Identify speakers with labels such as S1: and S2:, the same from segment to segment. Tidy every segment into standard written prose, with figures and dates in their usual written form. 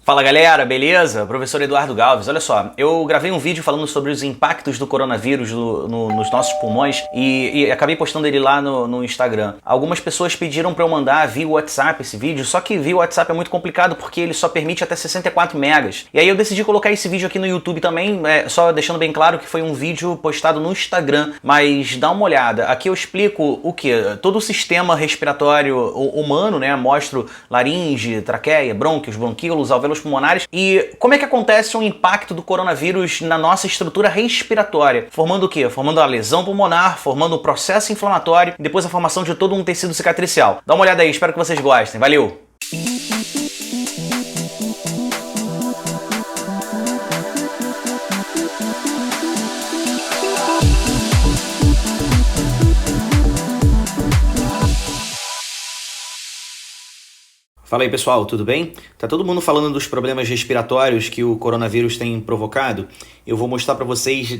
S1: Fala galera, beleza? Professor Eduardo Galves. Olha só, eu gravei um vídeo falando sobre os impactos do coronavírus nos nossos pulmões e acabei postando ele lá no Instagram. Algumas pessoas pediram para eu mandar via WhatsApp esse vídeo, só que via WhatsApp é muito complicado porque ele só permite até 64 megas. E aí eu decidi colocar esse vídeo aqui no YouTube também, só deixando bem claro que foi um vídeo postado no Instagram, mas dá uma olhada. Aqui eu explico o que? Todo o sistema respiratório humano, né? Mostro laringe, traqueia, brônquios, bronquíolos, alvéolos pulmonares e como é que acontece um impacto do coronavírus na nossa estrutura respiratória, formando o quê? Formando a lesão pulmonar, formando o processo inflamatório e depois a formação de todo um tecido cicatricial. Dá uma olhada aí, espero que vocês gostem. Valeu! Fala aí pessoal, tudo bem? Tá todo mundo falando dos problemas respiratórios que o coronavírus tem provocado? Eu vou mostrar para vocês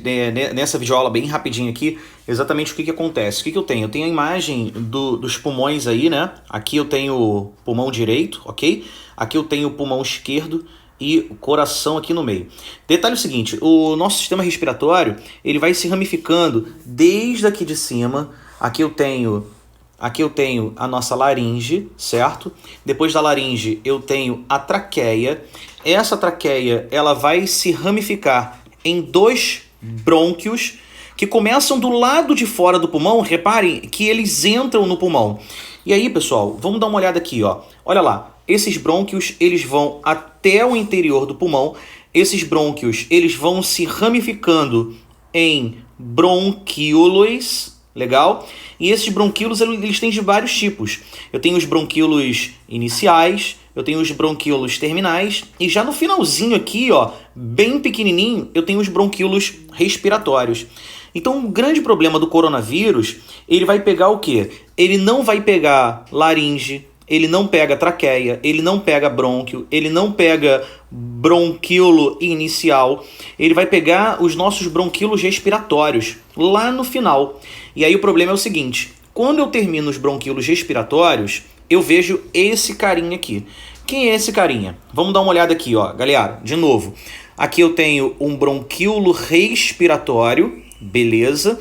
S1: nessa videoaula bem rapidinho aqui exatamente o que acontece. O que eu tenho? Eu tenho a imagem dos pulmões aí, né? Aqui eu tenho o pulmão direito, ok? Aqui eu tenho o pulmão esquerdo e o coração aqui no meio. Detalhe é o seguinte, o nosso sistema respiratório ele vai se ramificando desde aqui de cima. Aqui eu tenho a nossa laringe, certo? Depois da laringe eu tenho a traqueia. Essa traqueia ela vai se ramificar em dois brônquios que começam do lado de fora do pulmão. Reparem que eles entram no pulmão. E aí, pessoal, vamos dar uma olhada aqui, ó. Olha lá, esses brônquios eles vão até o interior do pulmão. Esses brônquios eles vão se ramificando em bronquíolos. Legal? E esses bronquíolos, eles têm de vários tipos. Eu tenho os bronquíolos iniciais, eu tenho os bronquíolos terminais, e já no finalzinho aqui, ó, bem pequenininho, eu tenho os bronquíolos respiratórios. Então, o grande problema do coronavírus, ele vai pegar o quê? Ele não vai pegar laringe, ele não pega traqueia, ele não pega brônquio, ele não pega bronquíolo inicial, ele vai pegar os nossos bronquíolos respiratórios lá no final. E aí o problema é o seguinte, quando eu termino os bronquíolos respiratórios, eu vejo esse carinha aqui. Quem é esse carinha? Vamos dar uma olhada aqui, ó, galera, de novo. Aqui eu tenho um bronquíolo respiratório, beleza?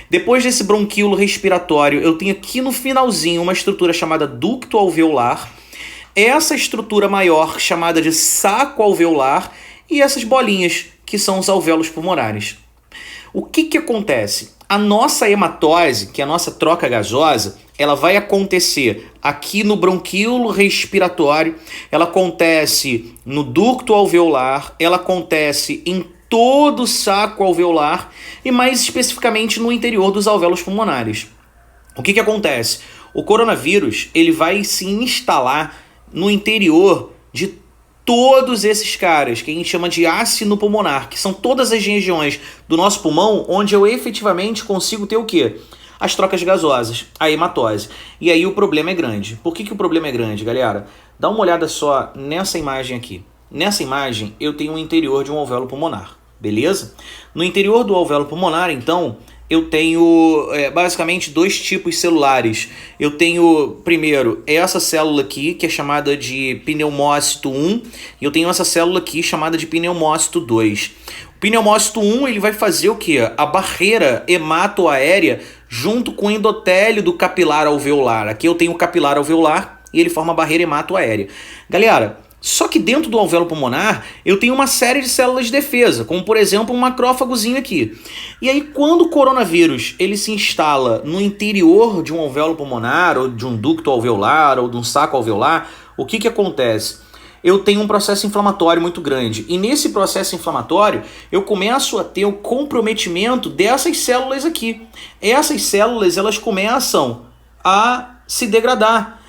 S1: Depois desse bronquíolo respiratório, eu tenho aqui no finalzinho uma estrutura chamada ducto alveolar, essa estrutura maior chamada de saco alveolar e essas bolinhas que são os alvéolos pulmonares. O que acontece? A nossa hematose, que é a nossa troca gasosa, ela vai acontecer aqui no bronquíolo respiratório, ela acontece no ducto alveolar, ela acontece em todo o saco alveolar e mais especificamente no interior dos alvéolos pulmonares. O que acontece? O coronavírus ele vai se instalar no interior de todos esses caras, que a gente chama de ácido pulmonar, que são todas as regiões do nosso pulmão onde eu efetivamente consigo ter o quê? As trocas gasosas, a hematose. E aí o problema é grande. Por que o problema é grande, galera? Dá uma olhada só nessa imagem aqui. Nessa imagem eu tenho o interior de um alvéolo pulmonar. Beleza? No interior do alvéolo pulmonar, então, eu tenho basicamente dois tipos celulares. Eu tenho, primeiro, essa célula aqui, que é chamada de pneumócito 1, e eu tenho essa célula aqui, chamada de pneumócito 2. O pneumócito 1 ele vai fazer o quê? A barreira hematoaérea junto com o endotélio do capilar alveolar. Aqui eu tenho o capilar alveolar e ele forma a barreira hematoaérea. Galera, só que dentro do alvéolo pulmonar eu tenho uma série de células de defesa, como por exemplo um macrófagozinho aqui. E aí quando o coronavírus ele se instala no interior de um alvéolo pulmonar, ou de um ducto alveolar, ou de um saco alveolar, o que acontece? Eu tenho um processo inflamatório muito grande. E nesse processo inflamatório eu começo a ter o comprometimento dessas células aqui. Essas células elas começam a se degradar.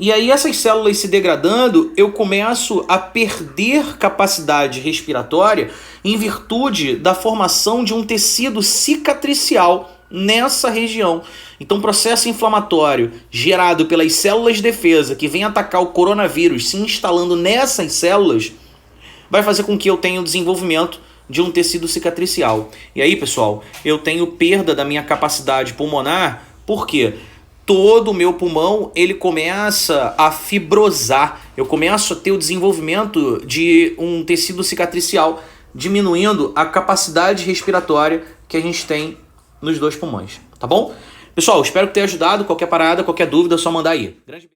S1: E aí essas células se degradando, eu começo a perder capacidade respiratória em virtude da formação de um tecido cicatricial nessa região. Então, processo inflamatório gerado pelas células de defesa que vem atacar o coronavírus se instalando nessas células vai fazer com que eu tenha o desenvolvimento de um tecido cicatricial. E aí, pessoal, eu tenho perda da minha capacidade pulmonar, por quê? todo o meu pulmão ele começa a fibrosar. Eu começo a ter o desenvolvimento de um tecido cicatricial, diminuindo a capacidade respiratória que a gente tem nos dois pulmões, tá bom? Pessoal, espero que tenha ajudado. Qualquer parada, qualquer dúvida, é só mandar aí. Grande